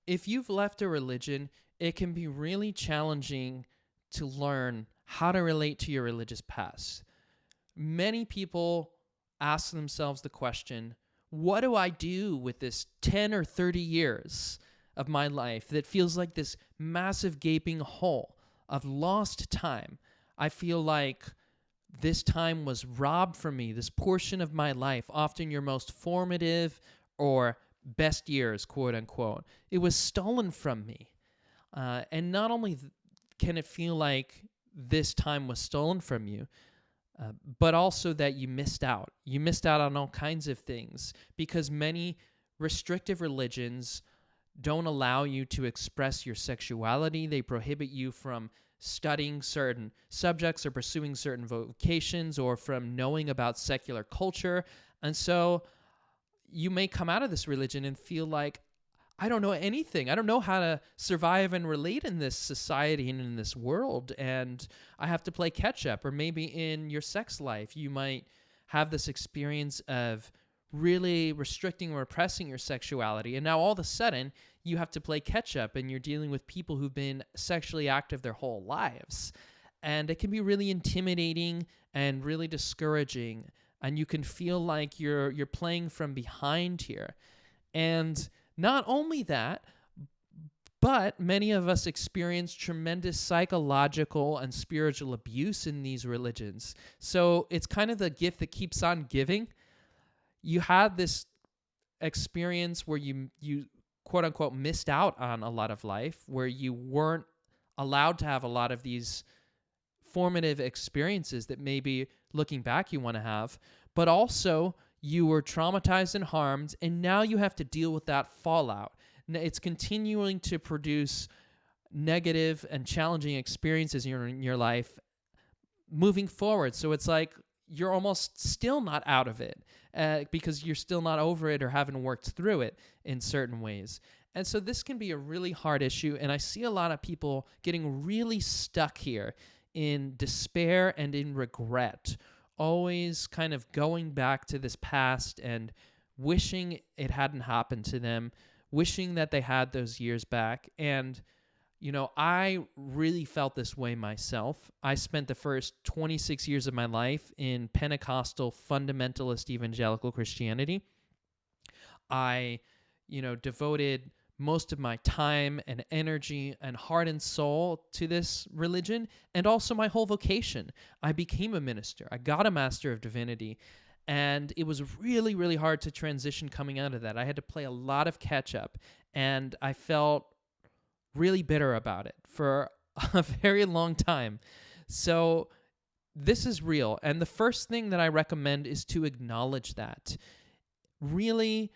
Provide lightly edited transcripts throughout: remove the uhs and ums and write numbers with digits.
if you've left a religion, it can be really challenging to learn how to relate to your religious past. Many people ask themselves the question, what do I do with this 10 or 30 years of my life that feels like this massive gaping hole of lost time? I feel like this time was robbed from me, this portion of my life, often your most formative or best years, quote unquote. It was stolen from me. And not only can it feel like this time was stolen from you, but also that you missed out. You missed out on all kinds of things because many restrictive religions don't allow you to express your sexuality. They prohibit you from studying certain subjects or pursuing certain vocations or from knowing about secular culture. And so you may come out of this religion and feel like, I don't know anything. I don't know how to survive and relate in this society and in this world. And I have to play catch up. Or maybe in your sex life, you might have this experience of really restricting or repressing your sexuality. And now all of a sudden, you have to play catch up and you're dealing with people who've been sexually active their whole lives. And it can be really intimidating and really discouraging. And you can feel like you're playing from behind here. And not only that, but many of us experience tremendous psychological and spiritual abuse in these religions. So it's kind of the gift that keeps on giving. You had this experience where you quote unquote missed out on a lot of life, where you weren't allowed to have a lot of these formative experiences that maybe looking back you want to have, but also you were traumatized and harmed, and now you have to deal with that fallout. It's continuing to produce negative and challenging experiences in your life moving forward. So it's like you're almost still not out of it because you're still not over it or haven't worked through it in certain ways. And so this can be a really hard issue, and I see a lot of people getting really stuck here in despair and in regret, always kind of going back to this past and wishing it hadn't happened to them, wishing that they had those years back. And, you know, I really felt this way myself. I spent the first 26 years of my life in Pentecostal fundamentalist evangelical Christianity. I, devoted most of my time and energy and heart and soul to this religion, and also my whole vocation. I became a minister. I got a Master of Divinity, and it was really, really hard to transition coming out of that. I had to play a lot of catch up, and I felt really bitter about it for a very long time. So this is real, and the first thing that I recommend is to acknowledge that. Really,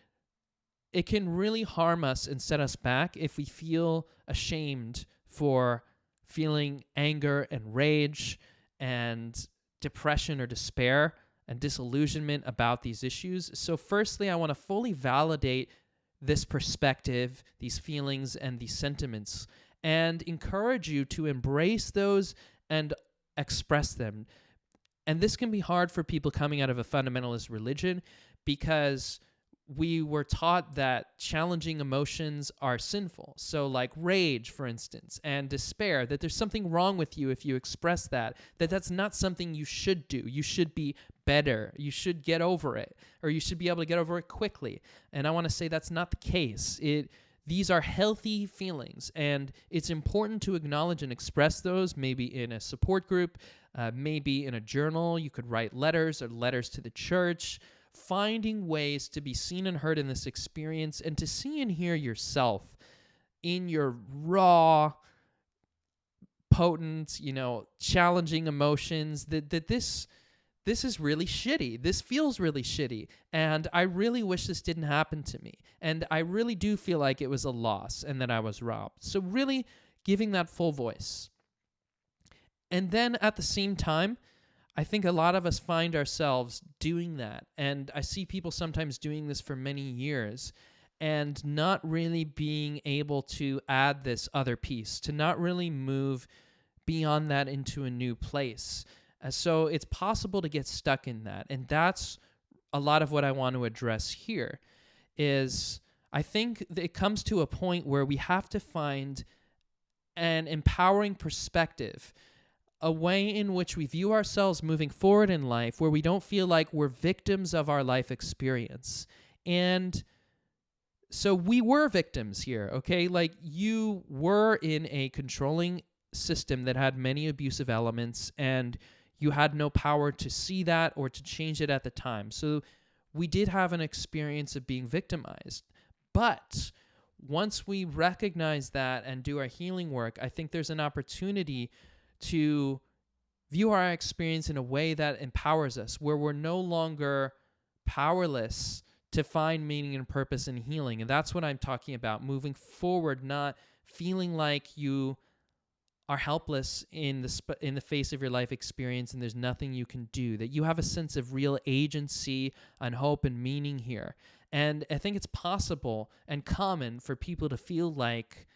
it can really harm us and set us back if we feel ashamed for feeling anger and rage and depression or despair and disillusionment about these issues. So firstly, I want to fully validate this perspective, these feelings, and these sentiments, and encourage you to embrace those and express them. And this can be hard for people coming out of a fundamentalist religion because we were taught that challenging emotions are sinful. So like rage, for instance, and despair, that there's something wrong with you if you express that that's not something you should do. You should be better. You should get over it, or you should be able to get over it quickly. And I want to say that's not the case. These are healthy feelings, and it's important to acknowledge and express those, maybe in a support group, maybe in a journal. You could write letters or letters to the church, finding ways to be seen and heard in this experience and to see and hear yourself in your raw, potent, challenging emotions, that this is really shitty. This feels really shitty. And I really wish this didn't happen to me. And I really do feel like it was a loss and that I was robbed. So really giving that full voice. And then at the same time, I think a lot of us find ourselves doing that. And I see people sometimes doing this for many years and not really being able to add this other piece, to not really move beyond that into a new place. So it's possible to get stuck in that. And that's a lot of what I want to address here is I think that it comes to a point where we have to find an empowering perspective, a way in which we view ourselves moving forward in life where we don't feel like we're victims of our life experience. And so we were victims here, okay? Like, you were in a controlling system that had many abusive elements, and you had no power to see that or to change it at the time. So we did have an experience of being victimized. But once we recognize that and do our healing work, I think there's an opportunity to view our experience in a way that empowers us, where we're no longer powerless to find meaning and purpose in healing. And that's what I'm talking about, moving forward, not feeling like you are helpless in the face of your life experience and there's nothing you can do, that you have a sense of real agency and hope and meaning here. And I think it's possible and common for people to feel like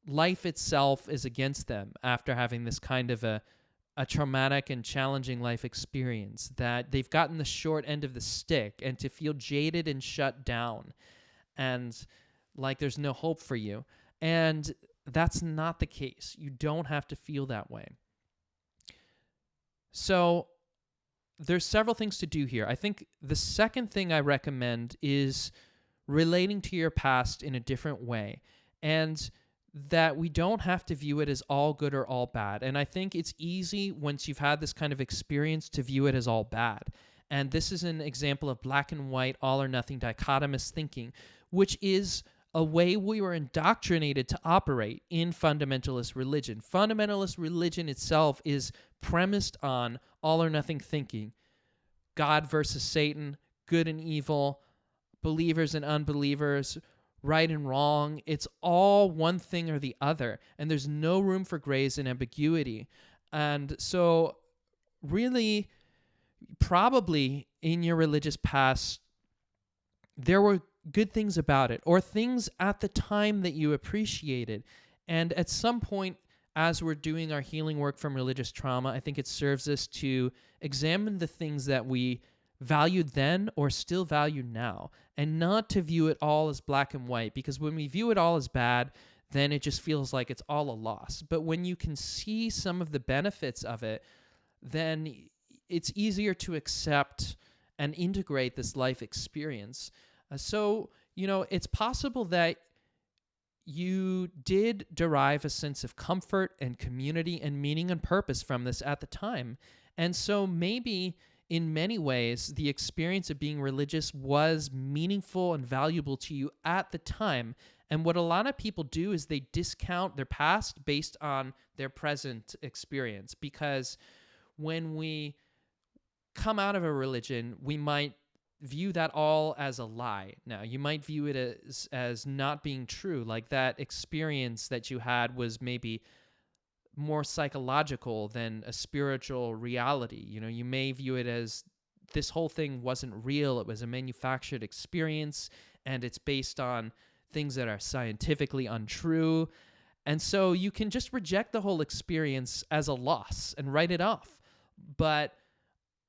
life itself is against them after having this kind of a traumatic and challenging life experience, that they've gotten the short end of the stick, and to feel jaded and shut down and like there's no hope for you. And that's not the case. You don't have to feel that way. So there's several things to do here. I think the second thing I recommend is relating to your past in a different way, and that we don't have to view it as all good or all bad. And I think it's easy once you've had this kind of experience to view it as all bad. And this is an example of black and white, all or nothing dichotomous thinking, which is a way we were indoctrinated to operate in fundamentalist religion. Fundamentalist religion itself is premised on all or nothing thinking. God versus Satan, good and evil, believers and unbelievers, right and wrong. It's all one thing or the other, and there's no room for grays and ambiguity. And so really, probably in your religious past, there were good things about it, or things at the time that you appreciated. And at some point, as we're doing our healing work from religious trauma, I think it serves us to examine the things that we valued then or still value now, and not to view it all as black and white, because when we view it all as bad, then it just feels like it's all a loss. But when you can see some of the benefits of it, then it's easier to accept and integrate this life experience. So, it's possible that you did derive a sense of comfort and community and meaning and purpose from this at the time. And so maybe in many ways, the experience of being religious was meaningful and valuable to you at the time. And what a lot of people do is they discount their past based on their present experience, because when we come out of a religion, we might view that all as a lie. Now, you might view it as not being true, like that experience that you had was maybe more psychological than a spiritual reality. You may view it as this whole thing wasn't real, it was a manufactured experience, and it's based on things that are scientifically untrue. And so you can just reject the whole experience as a loss and write it off. But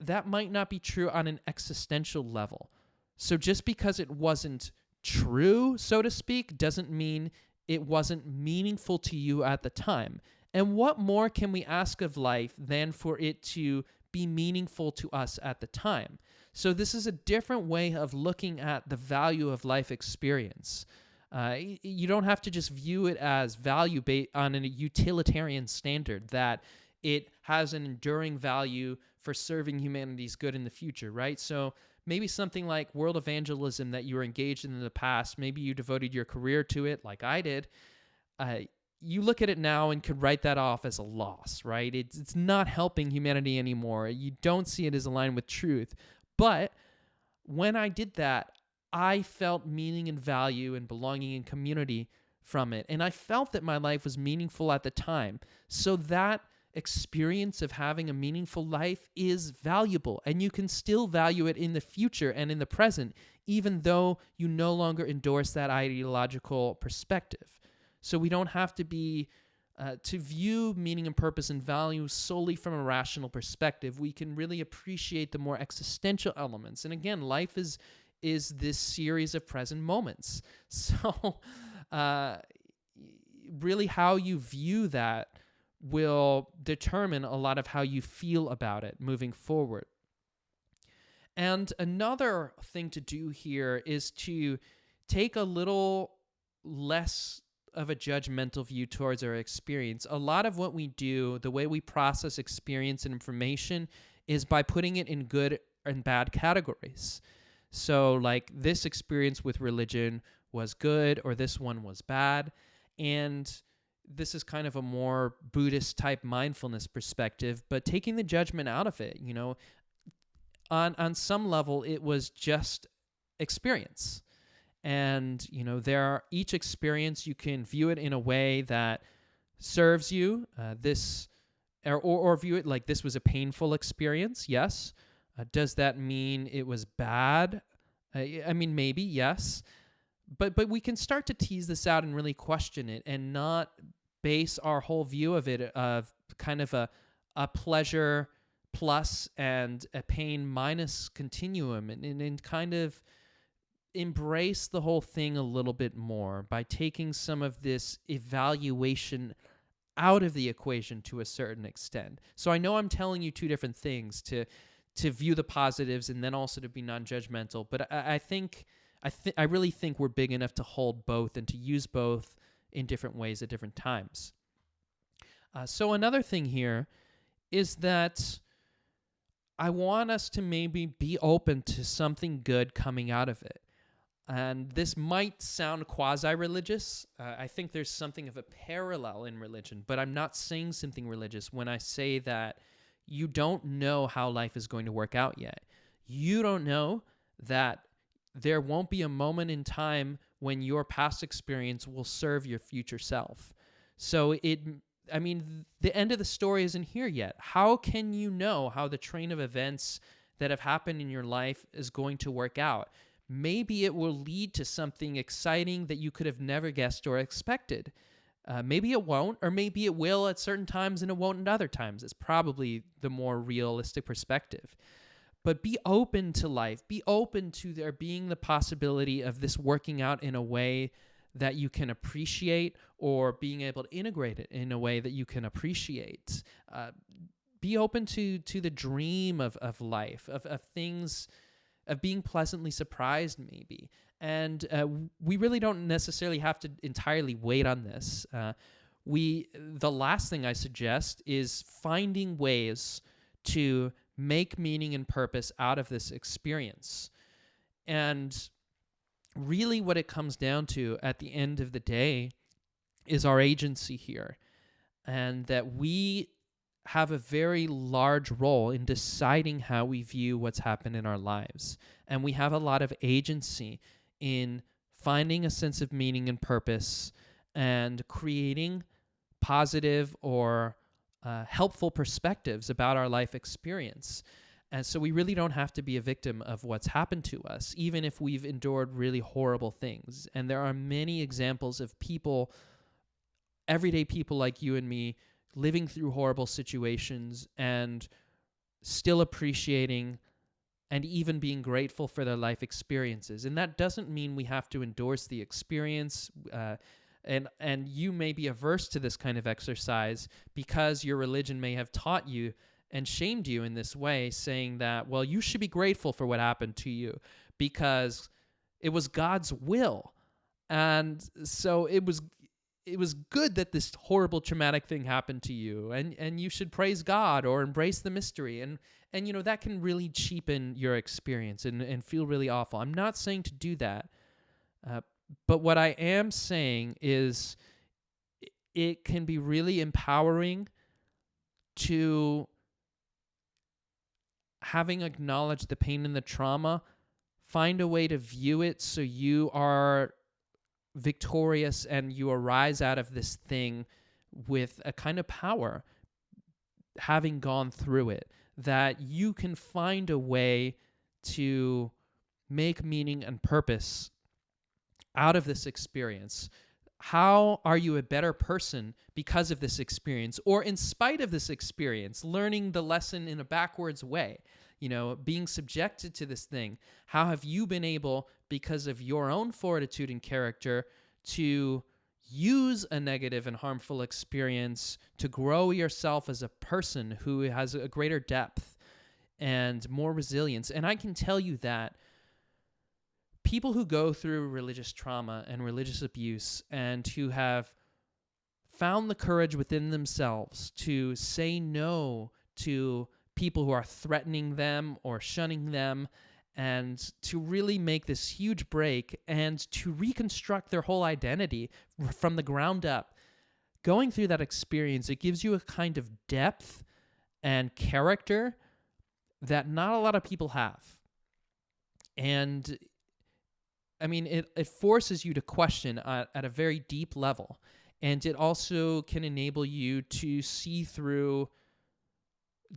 that might not be true on an existential level. So just because it wasn't true, so to speak, doesn't mean it wasn't meaningful to you at the time. And what more can we ask of life than for it to be meaningful to us at the time? So this is a different way of looking at the value of life experience. You don't have to just view it as value on a utilitarian standard, that it has an enduring value for serving humanity's good in the future, right? So maybe something like world evangelism that you were engaged in the past, maybe you devoted your career to it like I did. You look at it now and could write that off as a loss, right? It's not helping humanity anymore. You don't see it as aligned with truth. But when I did that, I felt meaning and value and belonging and community from it. And I felt that my life was meaningful at the time. So that experience of having a meaningful life is valuable, and you can still value it in the future and in the present, even though you no longer endorse that ideological perspective. So we don't have to be to view meaning and purpose and value solely from a rational perspective. We can really appreciate the more existential elements. And again, life is is this series of present moments. So really how you view that will determine a lot of how you feel about it moving forward. And another thing to do here is to take a little less of a judgmental view towards our experience. A lot of what we do, the way we process experience and information, is by putting it in good and bad categories. So like this experience with religion was good or this one was bad. And this is kind of a more Buddhist type mindfulness perspective, but taking the judgment out of it, on some level, it was just experience. And, each experience, you can view it in a way that serves you, or view it like this was a painful experience, yes. Does that mean it was bad? I mean, maybe, yes. But we can start to tease this out and really question it and not base our whole view of it of kind of a pleasure plus and a pain minus continuum, and kind of embrace the whole thing a little bit more by taking some of this evaluation out of the equation to a certain extent. So I know I'm telling you two different things, to view the positives and then also to be non-judgmental, but I really think we're big enough to hold both and to use both in different ways at different times. So another thing here is that I want us to maybe be open to something good coming out of it. And this might sound quasi-religious. I think there's something of a parallel in religion, but I'm not saying something religious when I say that you don't know how life is going to work out yet. You don't know that there won't be a moment in time when your past experience will serve your future self. So the end of the story isn't here yet. How can you know how the train of events that have happened in your life is going to work out? Maybe it will lead to something exciting that you could have never guessed or expected. Maybe it won't, or maybe it will at certain times and it won't at other times. It's probably the more realistic perspective. But be open to life. Be open to there being the possibility of this working out in a way that you can appreciate, or being able to integrate it in a way that you can appreciate. Be open to the dream of life, of things, of being pleasantly surprised maybe. And we really don't necessarily have to entirely wait on this. The last thing I suggest is finding ways to make meaning and purpose out of this experience. And really what it comes down to at the end of the day is our agency here, and that we have a very large role in deciding how we view what's happened in our lives. And we have a lot of agency in finding a sense of meaning and purpose and creating positive or helpful perspectives about our life experience. And so we really don't have to be a victim of what's happened to us, even if we've endured really horrible things. And there are many examples of people, everyday people like you and me, living through horrible situations and still appreciating and even being grateful for their life experiences. And that doesn't mean we have to endorse the experience. And you may be averse to this kind of exercise because your religion may have taught you and shamed you in this way, saying that, well, you should be grateful for what happened to you because it was God's will. And so it was good that this horrible traumatic thing happened to you, and you should praise God or embrace the mystery. And that can really cheapen your experience and feel really awful. I'm not saying to do that. But what I am saying is it can be really empowering to, having acknowledged the pain and the trauma, find a way to view it so you are victorious and you arise out of this thing with a kind of power, having gone through it, that you can find a way to make meaning and purpose out of this experience. How are you a better person because of this experience, or in spite of this experience, learning the lesson in a backwards way? being subjected to this thing? How have you been able, because of your own fortitude and character, to use a negative and harmful experience to grow yourself as a person who has a greater depth and more resilience? And I can tell you that people who go through religious trauma and religious abuse and who have found the courage within themselves to say no to people who are threatening them or shunning them, and to really make this huge break and to reconstruct their whole identity from the ground up. Going through that experience, it gives you a kind of depth and character that not a lot of people have. And I mean, it forces you to question at a very deep level. And it also can enable you to see through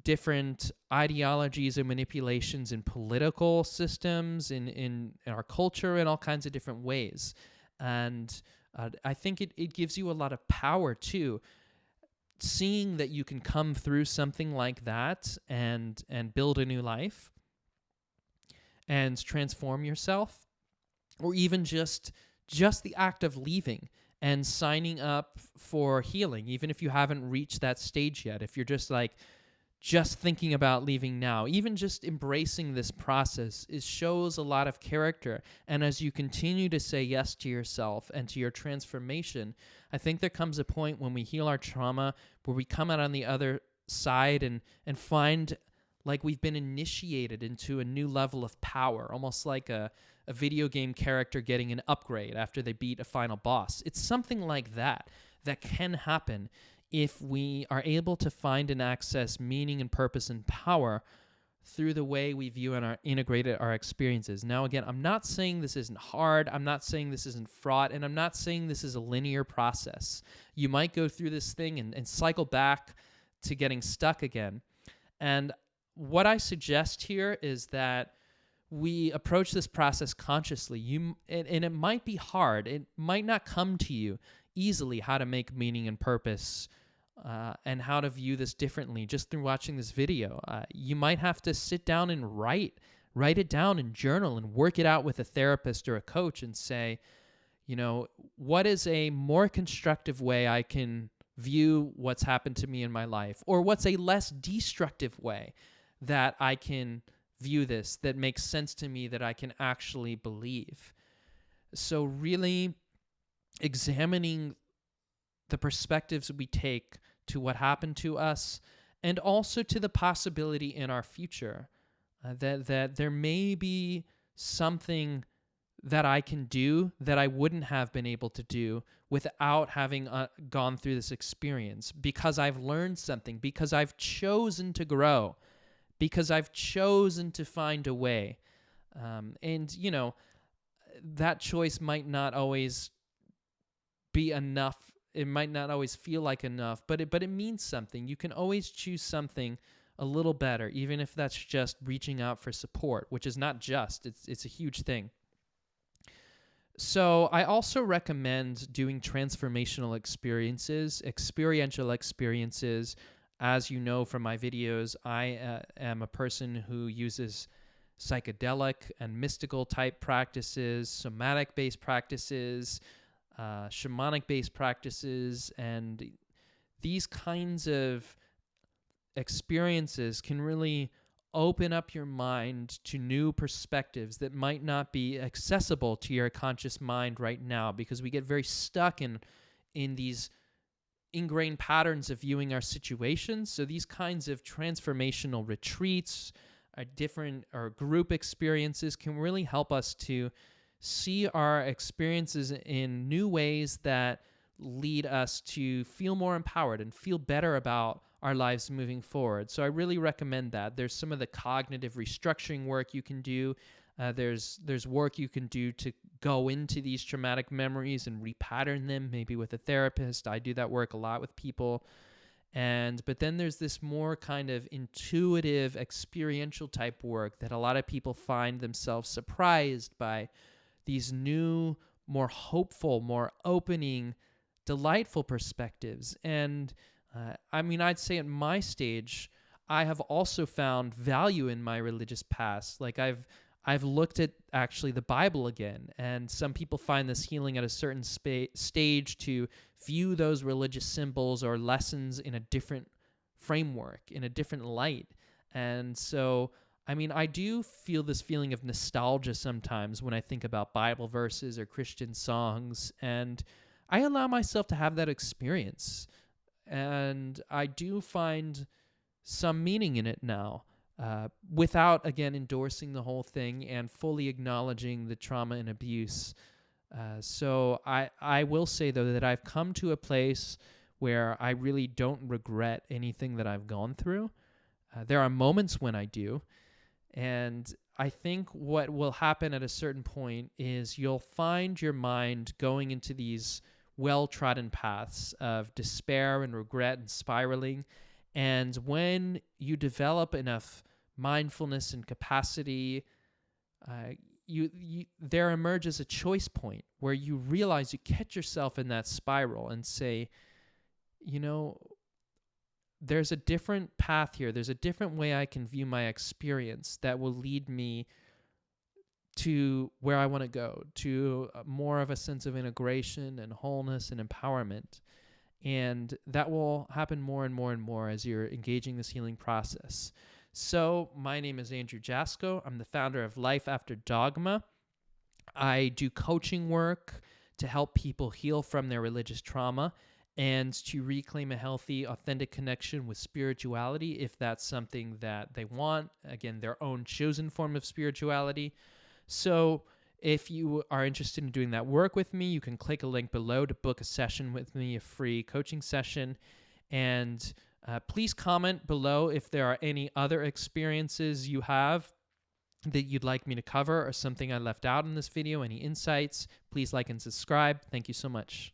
different ideologies and manipulations in political systems, in our culture, in all kinds of different ways. And I think it gives you a lot of power, too. Seeing that you can come through something like that and build a new life and transform yourself, or even just the act of leaving and signing up for healing, even if you haven't reached that stage yet. If you're just thinking about leaving now, even just embracing this process, it shows a lot of character. And as you continue to say yes to yourself and to your transformation, I think there comes a point when we heal our trauma where we come out on the other side and find like we've been initiated into a new level of power, almost like a video game character getting an upgrade after they beat a final boss. It's something like that can happen if we are able to find and access meaning and purpose and power through the way we view and integrated our experiences. Now, again, I'm not saying this isn't hard. I'm not saying this isn't fraught. And I'm not saying this is a linear process. You might go through this thing and cycle back to getting stuck again. And what I suggest here is that we approach this process consciously. And it might be hard. It might not come to you easily how to make meaning and purpose and how to view this differently just through watching this video. You might have to sit down and write it down and journal and work it out with a therapist or a coach and say, what is a more constructive way I can view what's happened to me in my life? Or what's a less destructive way that I can view this that makes sense to me, that I can actually believe? So really examining the perspectives we take to what happened to us, and also to the possibility in our future that there may be something that I can do that I wouldn't have been able to do without having gone through this experience, because I've learned something, because I've chosen to grow, because I've chosen to find a way. And that choice might not always be enough. It might not always feel like enough, but it means something. You can always choose something a little better, even if that's just reaching out for support, which is not just, it's a huge thing. So I also recommend doing transformational experiences, experiential experiences. As you know from my videos, I am a person who uses psychedelic and mystical type practices, somatic-based practices, shamanic-based practices, and these kinds of experiences can really open up your mind to new perspectives that might not be accessible to your conscious mind right now, because we get very stuck in these ingrained patterns of viewing our situations. So these kinds of transformational retreats, different or group experiences can really help us to see our experiences in new ways that lead us to feel more empowered and feel better about our lives moving forward. So I really recommend that. There's some of the cognitive restructuring work you can do. There's work you can do to go into these traumatic memories and repattern them, maybe with a therapist. I do that work a lot with people. But then there's this more kind of intuitive, experiential type work that a lot of people find themselves surprised by these new, more hopeful, more opening, delightful perspectives. And I'd say at my stage, I have also found value in my religious past. Like I've looked at actually the Bible again, and some people find this healing at a certain stage to view those religious symbols or lessons in a different framework, in a different light. And so, I mean, I do feel this feeling of nostalgia sometimes when I think about Bible verses or Christian songs, and I allow myself to have that experience. And I do find some meaning in it now, without, again, endorsing the whole thing and fully acknowledging the trauma and abuse. So I will say, though, that I've come to a place where I really don't regret anything that I've gone through. There are moments when I do. And I think what will happen at a certain point is you'll find your mind going into these well-trodden paths of despair and regret and spiraling. And when you develop enough mindfulness and capacity, there emerges a choice point where you realize you catch yourself in that spiral and say, you know, there's a different path here. There's a different way I can view my experience that will lead me to where I want to go, to more of a sense of integration and wholeness and empowerment. And that will happen more and more and more as you're engaging this healing process. So my name is Andrew Jasko. I'm the founder of Life After Dogma. I do coaching work to help people heal from their religious trauma and to reclaim a healthy, authentic connection with spirituality if that's something that they want. Again, their own chosen form of spirituality. So if you are interested in doing that work with me, you can click a link below to book a session with me, a free coaching session. And please comment below if there are any other experiences you have that you'd like me to cover or something I left out in this video, any insights. Please like and subscribe. Thank you so much.